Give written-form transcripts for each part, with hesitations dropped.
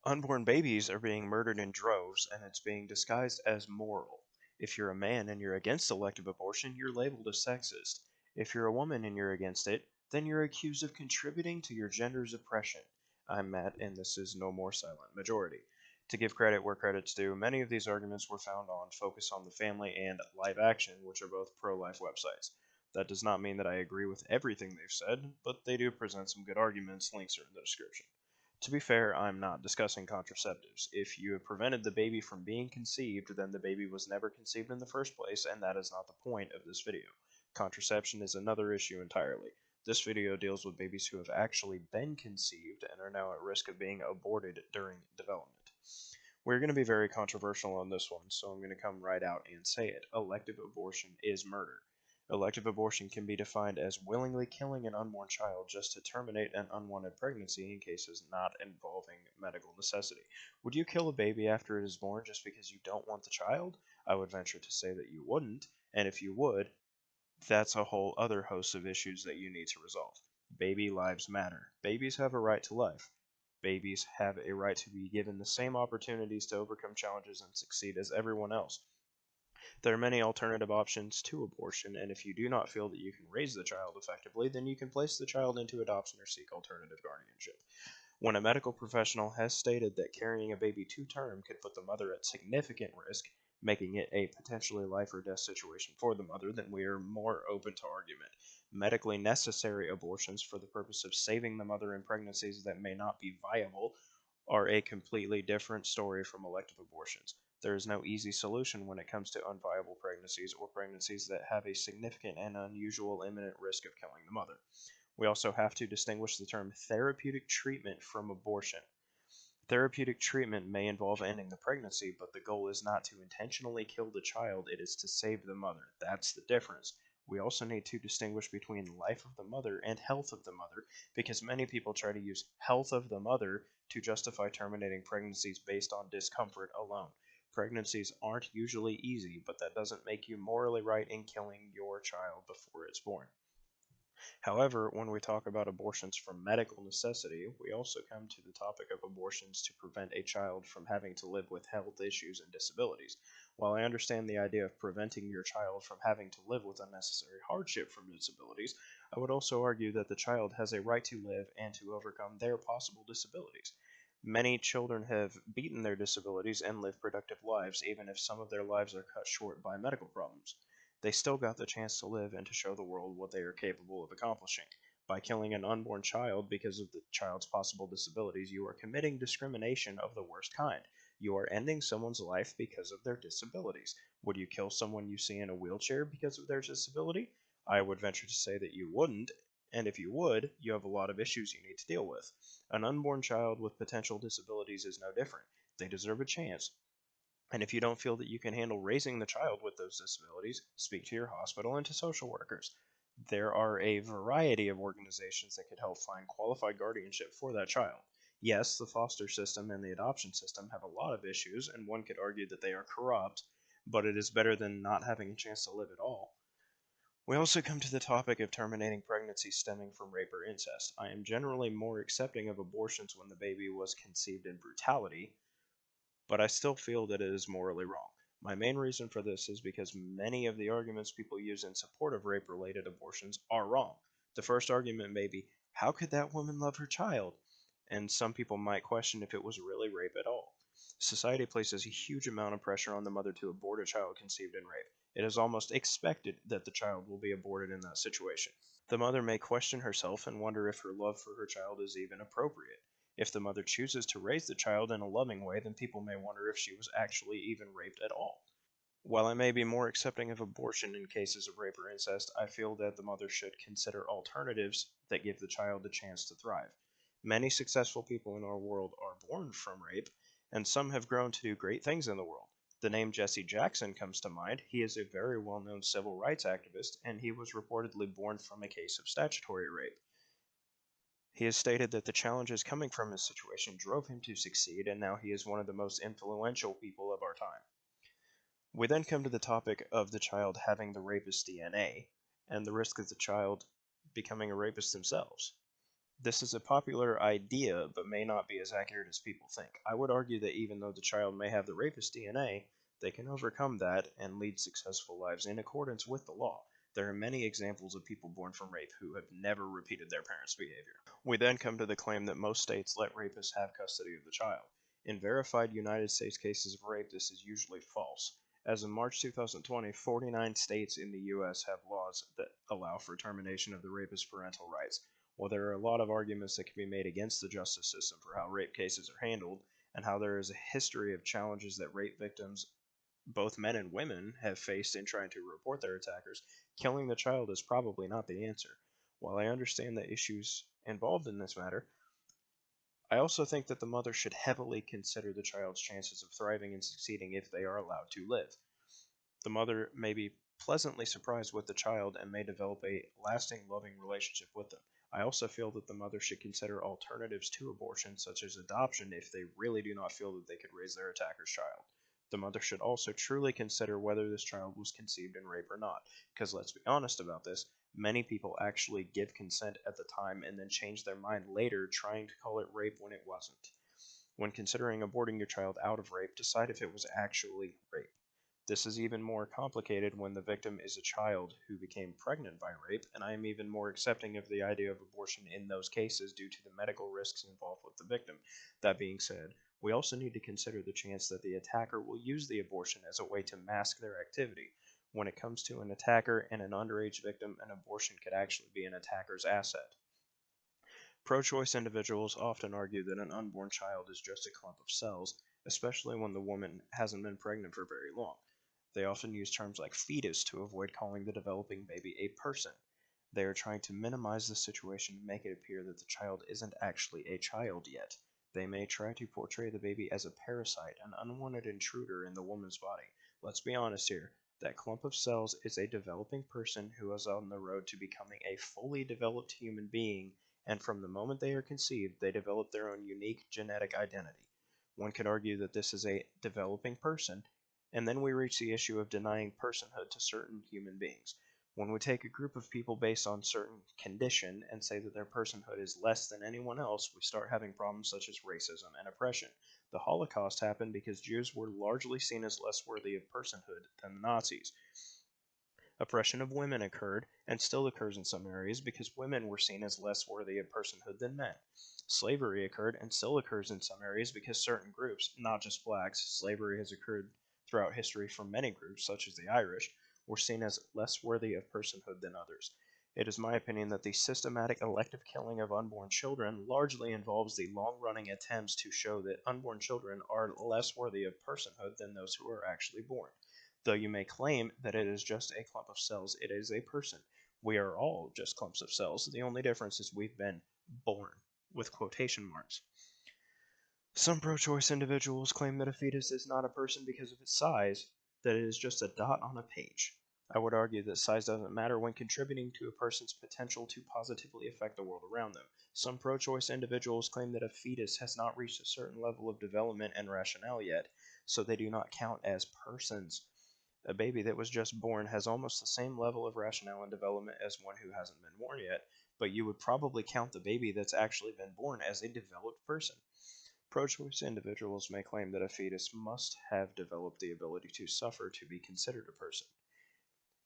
Unborn babies are being murdered in droves, and it's being disguised as moral. If you're a man and you're against elective abortion, you're labeled a sexist. If you're a woman and you're against it, then you're accused of contributing to your gender's oppression. I'm Matt, and this is No More Silent Majority. To give credit where credit's due, many of these arguments were found on Focus on the Family and Live Action, which are both pro-life websites. That does not mean that I agree with everything they've said, but they do present some good arguments. Links are in the description. To be fair, I'm not discussing contraceptives. If you have prevented the baby from being conceived, then the baby was never conceived in the first place, and that is not the point of this video. Contraception is another issue entirely. This video deals with babies who have actually been conceived and are now at risk of being aborted during development. We're going to be very controversial on this one, so I'm going to come right out and say it. Elective abortion is murder. Elective abortion can be defined as willingly killing an unborn child just to terminate an unwanted pregnancy in cases not involving medical necessity. Would you kill a baby after it is born just because you don't want the child? I would venture to say that you wouldn't, and if you would, that's a whole other host of issues that you need to resolve. Baby lives matter. Babies have a right to life. Babies have a right to be given the same opportunities to overcome challenges and succeed as everyone else. There are many alternative options to abortion, and if you do not feel that you can raise the child effectively, then you can place the child into adoption or seek alternative guardianship. When a medical professional has stated that carrying a baby to term could put the mother at significant risk, making it a potentially life or death situation for the mother, then we are more open to argument. Medically necessary abortions for the purpose of saving the mother in pregnancies that may not be viable are a completely different story from elective abortions. There is no easy solution when it comes to unviable pregnancies or pregnancies that have a significant and unusual imminent risk of killing the mother. We also have to distinguish the term therapeutic treatment from abortion. Therapeutic treatment may involve ending the pregnancy, but the goal is not to intentionally kill the child, it is to save the mother. That's the difference. We also need to distinguish between life of the mother and health of the mother, because many people try to use health of the mother to justify terminating pregnancies based on discomfort alone. Pregnancies aren't usually easy, but that doesn't make you morally right in killing your child before it's born. However, when we talk about abortions from medical necessity, we also come to the topic of abortions to prevent a child from having to live with health issues and disabilities. While I understand the idea of preventing your child from having to live with unnecessary hardship from disabilities, I would also argue that the child has a right to live and to overcome their possible disabilities. Many children have beaten their disabilities and live productive lives, even if some of their lives are cut short by medical problems. They still got the chance to live and to show the world what they are capable of accomplishing. By killing an unborn child because of the child's possible disabilities, you are committing discrimination of the worst kind. You are ending someone's life because of their disabilities. Would you kill someone you see in a wheelchair because of their disability? I would venture to say that you wouldn't, and if you would, you have a lot of issues you need to deal with. An unborn child with potential disabilities is no different. They deserve a chance. And if you don't feel that you can handle raising the child with those disabilities, speak to your hospital and to social workers. There are a variety of organizations that could help find qualified guardianship for that child. Yes, the foster system and the adoption system have a lot of issues, and one could argue that they are corrupt, but it is better than not having a chance to live at all. We also come to the topic of terminating pregnancy stemming from rape or incest. I am generally more accepting of abortions when the baby was conceived in brutality, but I still feel that it is morally wrong. My main reason for this is because many of the arguments people use in support of rape related abortions are wrong. The first argument may be, how could that woman love her child? And some people might question if it was really rape at all. Society places a huge amount of pressure on the mother to abort a child conceived in rape. It is almost expected that the child will be aborted in that situation. The mother may question herself and wonder if her love for her child is even appropriate. If the mother chooses to raise the child in a loving way, then people may wonder if she was actually even raped at all. While I may be more accepting of abortion in cases of rape or incest, I feel that the mother should consider alternatives that give the child a chance to thrive. Many successful people in our world are born from rape, and some have grown to do great things in the world. The name Jesse Jackson comes to mind. He is a very well known civil rights activist, and he was reportedly born from a case of statutory rape. He has stated that the challenges coming from his situation drove him to succeed, and now he is one of the most influential people of our time. We then come to the topic of the child having the rapist's DNA, and the risk of the child becoming a rapist themselves. This is a popular idea, but may not be as accurate as people think. I would argue that even though the child may have the rapist's DNA, they can overcome that and lead successful lives in accordance with the law. There are many examples of people born from rape who have never repeated their parents' behavior. We then come to the claim that most states let rapists have custody of the child. In verified United States cases of rape, this is usually false. As of March 2020, 49 states in the U.S. have laws that allow for termination of the rapist's parental rights. While there are a lot of arguments that can be made against the justice system for how rape cases are handled, and how there is a history of challenges that rape victims, both men and women, have faced in trying to report their attackers, killing the child is probably not the answer. While I understand the issues involved in this matter, I also think that the mother should heavily consider the child's chances of thriving and succeeding if they are allowed to live. The mother may be pleasantly surprised with the child and may develop a lasting, loving relationship with them. I also feel that the mother should consider alternatives to abortion, such as adoption, if they really do not feel that they could raise their attacker's child. The mother should also truly consider whether this child was conceived in rape or not, because let's be honest about this, many people actually give consent at the time and then change their mind later, trying to call it rape when it wasn't. When considering aborting your child out of rape, decide if it was actually rape. This is even more complicated when the victim is a child who became pregnant by rape, and I am even more accepting of the idea of abortion in those cases due to the medical risks involved with the victim. That being said, we also need to consider the chance that the attacker will use the abortion as a way to mask their activity. When it comes to an attacker and an underage victim, an abortion could actually be an attacker's asset. Pro-choice individuals often argue that an unborn child is just a clump of cells, especially when the woman hasn't been pregnant for very long. They often use terms like fetus to avoid calling the developing baby a person. They are trying to minimize the situation to make it appear that the child isn't actually a child yet. They may try to portray the baby as a parasite, an unwanted intruder in the woman's body. Let's be honest here. That clump of cells is a developing person who is on the road to becoming a fully developed human being, and from the moment they are conceived, they develop their own unique genetic identity. One could argue that this is a developing person, and then we reach the issue of denying personhood to certain human beings. When we take a group of people based on certain condition and say that their personhood is less than anyone else, we start having problems such as racism and oppression. The Holocaust happened because Jews were largely seen as less worthy of personhood than the Nazis. Oppression of women occurred, and still occurs in some areas, because women were seen as less worthy of personhood than men. Slavery occurred, and still occurs in some areas, because certain groups, not just blacks, slavery has occurred throughout history for many groups, such as the Irish, were seen as less worthy of personhood than others. It is my opinion that the systematic elective killing of unborn children largely involves the long-running attempts to show that unborn children are less worthy of personhood than those who are actually born. Though you may claim that it is just a clump of cells, it is a person. We are all just clumps of cells. The only difference is we've been born, with quotation marks. Some pro-choice individuals claim that a fetus is not a person because of its size, that it is just a dot on a page. I would argue that size doesn't matter when contributing to a person's potential to positively affect the world around them. Some pro-choice individuals claim that a fetus has not reached a certain level of development and rationale yet, so they do not count as persons. A baby that was just born has almost the same level of rationale and development as one who hasn't been born yet, but you would probably count the baby that's actually been born as a developed person. Pro-choice individuals may claim that a fetus must have developed the ability to suffer to be considered a person.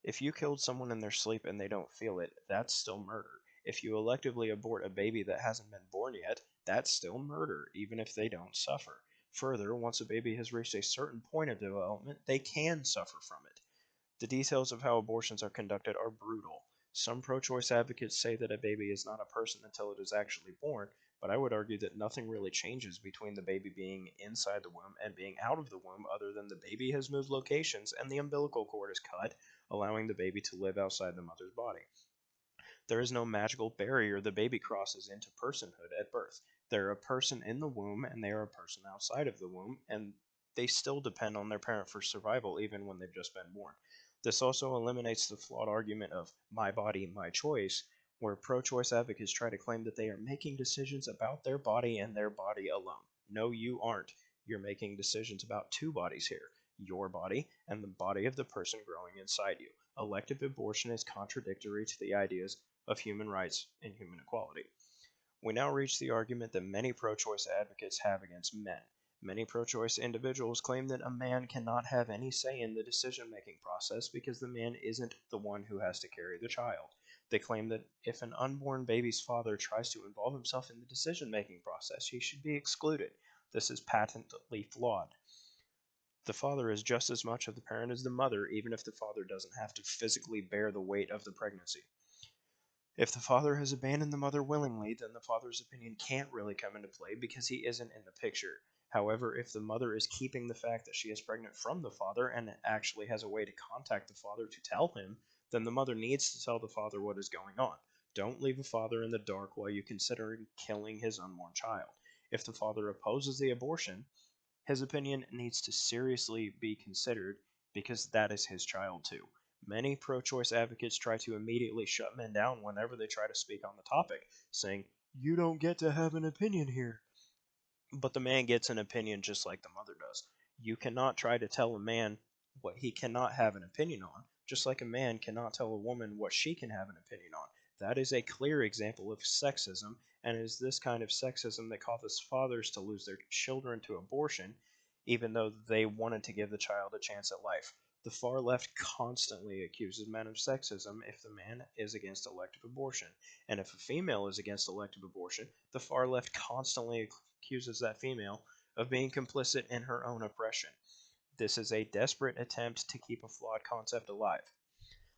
If you killed someone in their sleep and they don't feel it, that's still murder. If you electively abort a baby that hasn't been born yet, that's still murder, even if they don't suffer. Further, once a baby has reached a certain point of development, they can suffer from it. The details of how abortions are conducted are brutal. Some pro-choice advocates say that a baby is not a person until it is actually born, but I would argue that nothing really changes between the baby being inside the womb and being out of the womb other than the baby has moved locations and the umbilical cord is cut, allowing the baby to live outside the mother's body. There is no magical barrier the baby crosses into personhood at birth. They're a person in the womb and they are a person outside of the womb, and they still depend on their parent for survival even when they've just been born. This also eliminates the flawed argument of my body, my choice, where pro-choice advocates try to claim that they are making decisions about their body and their body alone. No, you aren't. You're making decisions about two bodies here, your body and the body of the person growing inside you. Elective abortion is contradictory to the ideas of human rights and human equality. We now reach the argument that many pro-choice advocates have against men. Many pro-choice individuals claim that a man cannot have any say in the decision-making process because the man isn't the one who has to carry the child. They claim that if an unborn baby's father tries to involve himself in the decision-making process, he should be excluded. This is patently flawed. The father is just as much of the parent as the mother, even if the father doesn't have to physically bear the weight of the pregnancy. If the father has abandoned the mother willingly, then the father's opinion can't really come into play because he isn't in the picture. However, if the mother is keeping the fact that she is pregnant from the father and actually has a way to contact the father to tell him, then the mother needs to tell the father what is going on. Don't leave a father in the dark while you consider killing his unborn child. If the father opposes the abortion, his opinion needs to seriously be considered because that is his child too. Many pro-choice advocates try to immediately shut men down whenever they try to speak on the topic, saying, "You don't get to have an opinion here." But the man gets an opinion just like the mother does. You cannot try to tell a man what he cannot have an opinion on, just like a man cannot tell a woman what she can have an opinion on. That is a clear example of sexism, and it is this kind of sexism that causes fathers to lose their children to abortion, even though they wanted to give the child a chance at life. The far left constantly accuses men of sexism if the man is against elective abortion, and if a female is against elective abortion, the far left constantly accuses that female of being complicit in her own oppression. This is a desperate attempt to keep a flawed concept alive.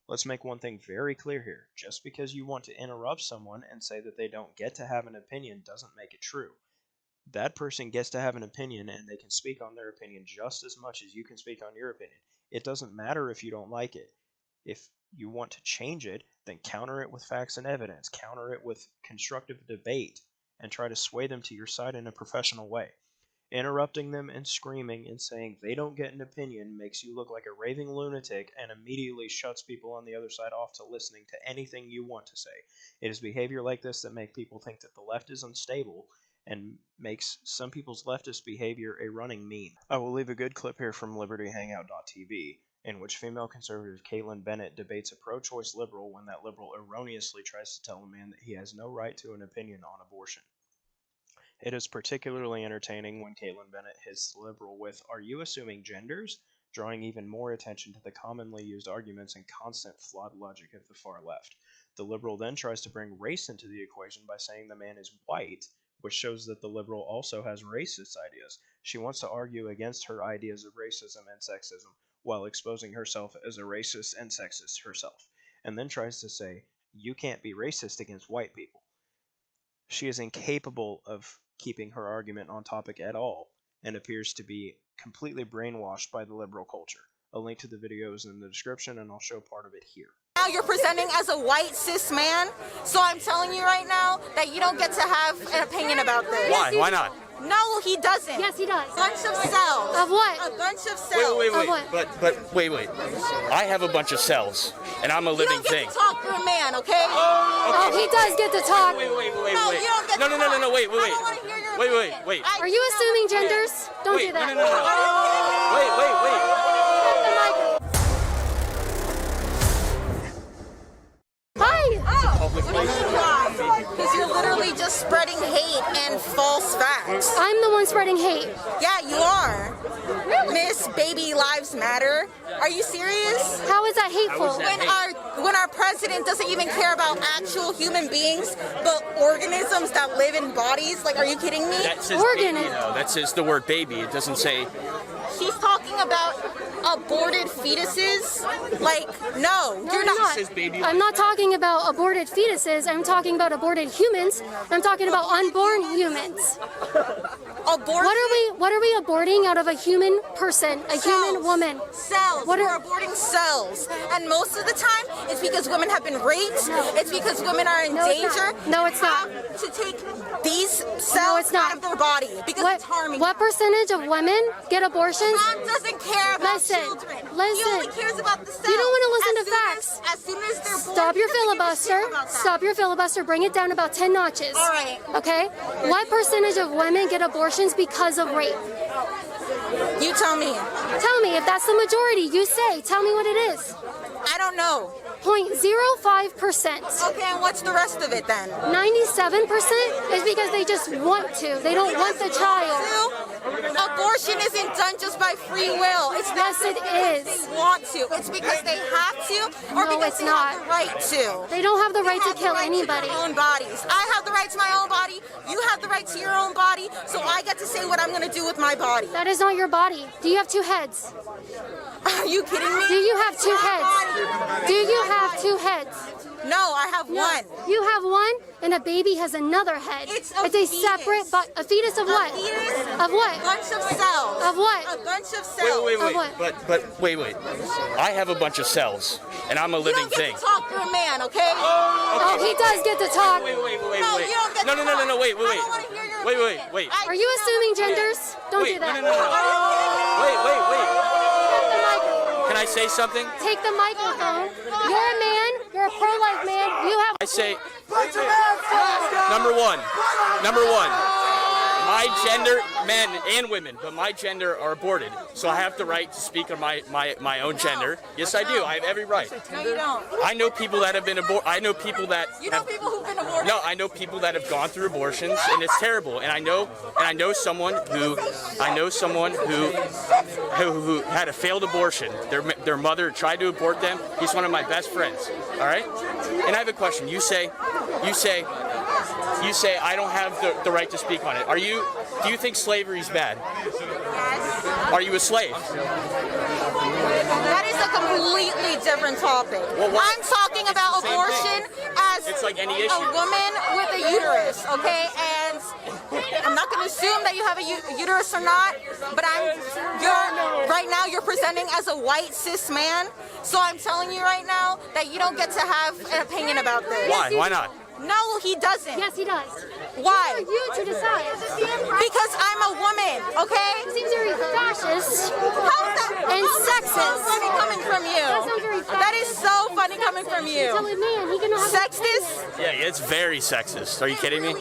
Let's make one thing very clear here. Just because you want to interrupt someone and say that they don't get to have an opinion doesn't make it true. That person gets to have an opinion, and they can speak on their opinion just as much as you can speak on your opinion. It doesn't matter if you don't like it. If you want to change it, then counter it with facts and evidence, counter it with constructive debate, and try to sway them to your side in a professional way. Interrupting them and screaming and saying they don't get an opinion makes you look like a raving lunatic and immediately shuts people on the other side off to listening to anything you want to say. It is behavior like this that makes people think that the left is unstable and makes some people's leftist behavior a running meme. I will leave a good clip here from libertyhangout.tv, in which female conservative Caitlin Bennett debates a pro-choice liberal when that liberal erroneously tries to tell a man that he has no right to an opinion on abortion. It is particularly entertaining when Caitlin Bennett hits the liberal with, "Are you assuming genders?" drawing even more attention to the commonly used arguments and constant flawed logic of the far left. The liberal then tries to bring race into the equation by saying the man is white, which shows that the liberal also has racist ideas. She wants to argue against her ideas of racism and sexism while exposing herself as a racist and sexist herself, and then tries to say, "You can't be racist against white people." She is incapable of keeping her argument on topic at all, and appears to be completely brainwashed by the liberal culture. A link to the video is in the description, and I'll show part of it here. Now you're presenting as a white cis man, so I'm telling you right now that you don't get to have an opinion about this. Why? Why not? No, he doesn't. Yes, he does. A bunch of cells. Of what? A bunch of cells. Wait. Of what? But wait. I have a bunch of cells, and I'm a living thing. You don't get to talk for a man, okay? Oh, he does get to talk. Wait. No, you don't get to talk. No, wait. I don't want to hear your Wait. Are you assuming genders? Don't do that. No. Wait. Hi. Public place. Because you're literally just spreading hate and false facts. I'm the one spreading hate. Yeah, you are. Miss Baby Lives Matter. Are you serious? How is that hateful? When our president doesn't even care about actual human beings, but organisms that live in bodies? Like, are you kidding me? That says baby, though. That says the word baby. It doesn't say... She's talking about aborted fetuses? Like, no, you're not. I'm not talking about aborted fetuses. I'm talking about aborted humans. I'm talking about unborn humans. Abortion? What are we aborting out of a human person, a human woman? Cells. We're aborting cells. And most of the time, it's because women have been raped. No. It's because women are in danger. No, it's not. To take these cells out of their body because it's harming What percentage of women get abortions? Trump doesn't care about children. He only cares about the cells. You don't want to listen to facts. As soon as they're born, Stop your filibuster. Stop your filibuster. Bring it down about 10 notches. All right. Okay? What percentage of women get abortions because of rape? You tell me. Tell me. If that's the majority, you say. Tell me what it is. I don't know. 0.05%. Okay, and what's the rest of it then? 97% is because they just want to. They don't want the child. Abortion isn't done just by free will. It's not Yes, it is. they want to. It's because they have to, or No, because it's they not. have the right to. They don't have the right to have the kill right anybody. To their own bodies. I have the right to my own body. You have the right to your own body. So I get to say what I'm going to do with my body. That is not your body. Do you have two heads? Are you kidding me? Do you have two heads? Do you have two heads? No, I have one. You have one, and a baby has another head. It's a a fetus. separate, a fetus of what? A fetus, Of what? A bunch of cells. Of what? A bunch of cells. Wait. Of what? But wait. I have a bunch of cells, and I'm a You living don't thing. get to talk for a man, okay? Oh, he does get to talk. Wait. No, you don't get No, to wait. talk. I don't want to hear your opinion. Wait. Are you assuming genders? Don't do that. No. Wait. Take the microphone. Can I say something? Take the microphone. You're a man. You're a pro-life man. You have. I say, number one, my gender, men and women, but my gender are aborted, so I have the right to speak on my own gender. Yes, I do. I have every right. No, you don't. I know people that have been aborted. I know people that You know have, people who've been aborted? no, I know people that have gone through abortions, and it's terrible. And I know someone who had a failed abortion. Their mother tried to abort them. He's one of my best friends. All right. And I have a question. You say I don't have the right to speak on it. Do you think slavery is bad? Yes. Are you a slave? That is a completely different topic. Well, what- I'm talking about Same abortion as It's like any a issue. woman with a uterus, okay? And I'm not going to assume that you have a uterus or not, but right now you're presenting as a white cis man, so I'm telling you right now that you don't get to have an opinion about this. Why? Why not? No, he doesn't. Yes, he does. Why? For you to decide. Because I'm a woman, okay? It seems very fascist. How's that? And How's that so sexist. funny coming from you? That sounds very That is so funny coming from you. Tell a man he can have. Sexist? Yeah, it's very sexist. Are you kidding me?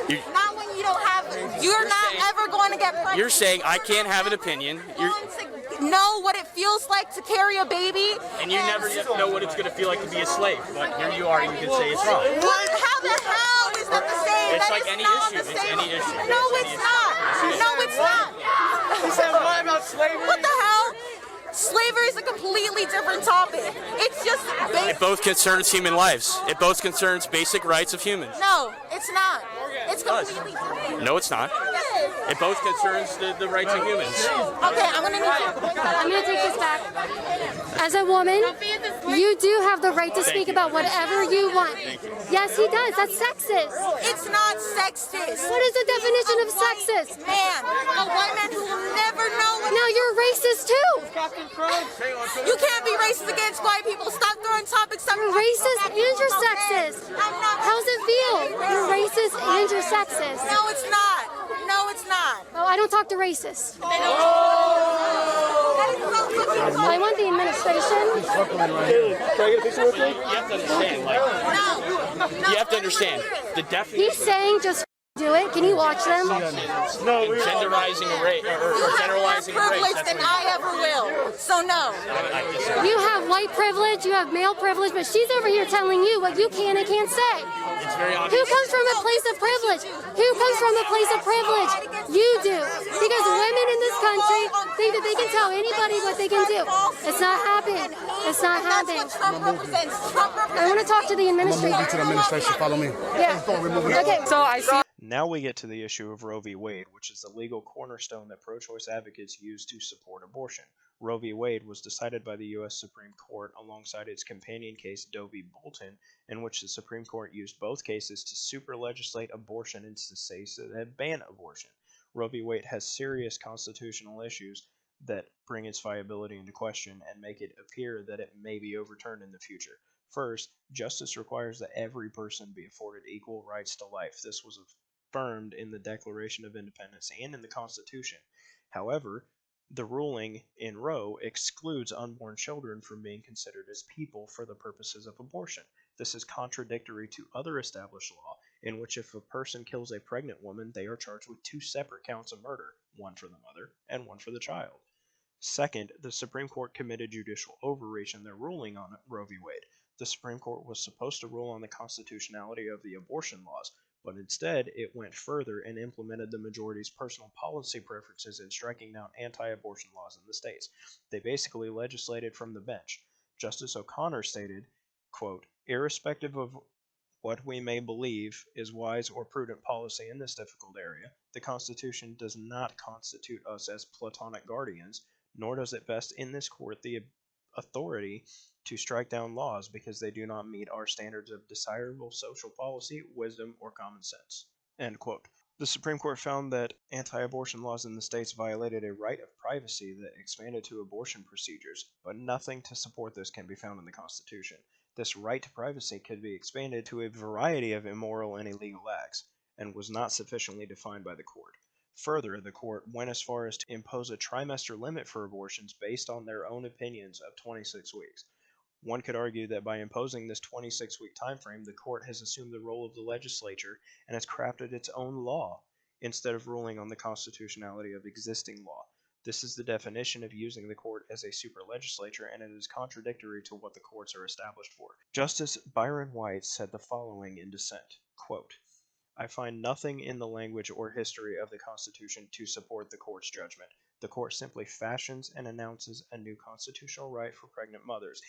You- Not when you don't have. You're not saying- ever going to get pregnant. You're saying I can't have an opinion. going to know what it feels like to carry a baby. And you never know what it's going to feel like to be a slave. But here you are, and you can say it's wrong. What? How the hell is that the same? It's That like is any not issue. the It's same. any issue. No, It's it's any not. No, it's not. He said what about slavery? What the hell? Slavery is a completely different topic. It's just It basic. both concerns human lives. It both concerns basic rights of humans. No, it's not. It's completely different. No, it's not. It both concerns the rights of humans. Okay, I'm gonna need you to point that I'm out. going to take this back. As a woman, you do have the right to speak about whatever you want. Yes, he does. That's sexist. It's not sexist. What is the definition of sexist? Man, a white man who will never know what. Now you're racist too. You can't be racist against white people. Stop throwing topics. Stop You're racist and you're sexist. I'm not. How's it feel? You're racist and you're sexist. No, it's not. No, it's not. Oh, I don't talk to racists. That is so fucking I want the administration. You have to understand, like, you have to understand the definition He's saying just do it. Can you watch them? of genderizing a race or You have more generalizing a race. privilege That's than what I ever will. So no. I disagree. You have white privilege, you have male privilege, but she's over here telling you what you can and can't say. It's very Who obvious. comes from a place of privilege? Who comes from a place of privilege? You do. Because women in this country think that they can tell anybody what they can do. It's not happening. It's not That's happening. what Trump represents. Trump I want to talk to the administrator. To the administration, follow me. Yeah. Okay. So I see. Now we get to the issue of Roe v. Wade, which is the legal cornerstone that pro-choice advocates use to support abortion. Roe v. Wade was decided by the U.S. Supreme Court alongside its companion case Doe v. Bolton, in which the Supreme Court used both cases to super-legislate abortion into states that had banned abortion. Roe v. Wade has serious constitutional issues that bring its viability into question and make it appear that it may be overturned in the future. First, justice requires that every person be afforded equal rights to life. This was affirmed in the Declaration of Independence and in the Constitution. However, the ruling in Roe excludes unborn children from being considered as people for the purposes of abortion. This is contradictory to other established law, in which if a person kills a pregnant woman, they are charged with two separate counts of murder, one for the mother and one for the child. Second, the Supreme Court committed judicial overreach in their ruling on Roe v. Wade. The Supreme Court was supposed to rule on the constitutionality of the abortion laws, but instead it went further and implemented the majority's personal policy preferences in striking down anti-abortion laws in the states. They basically legislated from the bench. Justice O'Connor stated, quote, "Irrespective of what we may believe is wise or prudent policy in this difficult area, the Constitution does not constitute us as Platonic guardians, nor does it vest in this court the authority to strike down laws because they do not meet our standards of desirable social policy, wisdom, or common sense." End quote. The Supreme Court found that anti-abortion laws in the states violated a right of privacy that expanded to abortion procedures, but nothing to support this can be found in the Constitution. This right to privacy could be expanded to a variety of immoral and illegal acts, and was not sufficiently defined by the court. Further, the court went as far as to impose a trimester limit for abortions based on their own opinions of 26 weeks. One could argue that by imposing this 26-week time frame, the court has assumed the role of the legislature and has crafted its own law, instead of ruling on the constitutionality of existing law. This is the definition of using the court as a super legislature, and it is contradictory to what the courts are established for. Justice Byron White said the following in dissent, quote, "I find nothing in the language or history of the Constitution to support the court's judgment. The court simply fashions and announces a new constitutional right for pregnant mothers,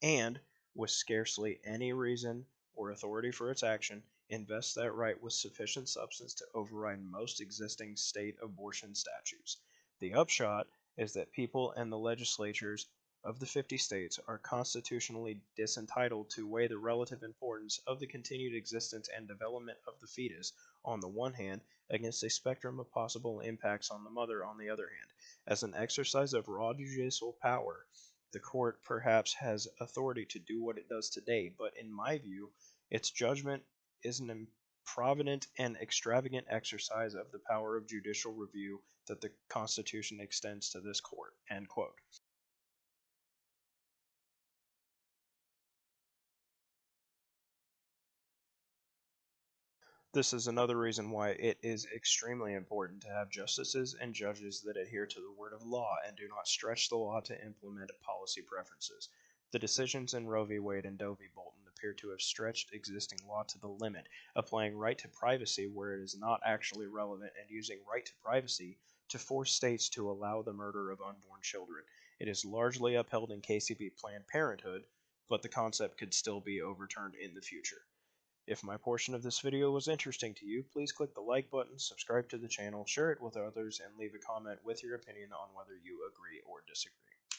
and, with scarcely any reason or authority for its action, invests that right with sufficient substance to override most existing state abortion statutes. The upshot is that people and the legislatures of the 50 states are constitutionally disentitled to weigh the relative importance of the continued existence and development of the fetus on the one hand against a spectrum of possible impacts on the mother on the other hand. As an exercise of raw judicial power, the court perhaps has authority to do what it does today, but in my view, its judgment is an improvident and extravagant exercise of the power of judicial review that the Constitution extends to this court." End quote. This is another reason why it is extremely important to have justices and judges that adhere to the word of law and do not stretch the law to implement policy preferences. The decisions in Roe v. Wade and Doe v. Bolton appear to have stretched existing law to the limit, applying right to privacy where it is not actually relevant and using right to privacy to force states to allow the murder of unborn children. It is largely upheld in Casey v. Planned Parenthood, but the concept could still be overturned in the future. If my portion of this video was interesting to you, please click the like button, subscribe to the channel, share it with others, and leave a comment with your opinion on whether you agree or disagree.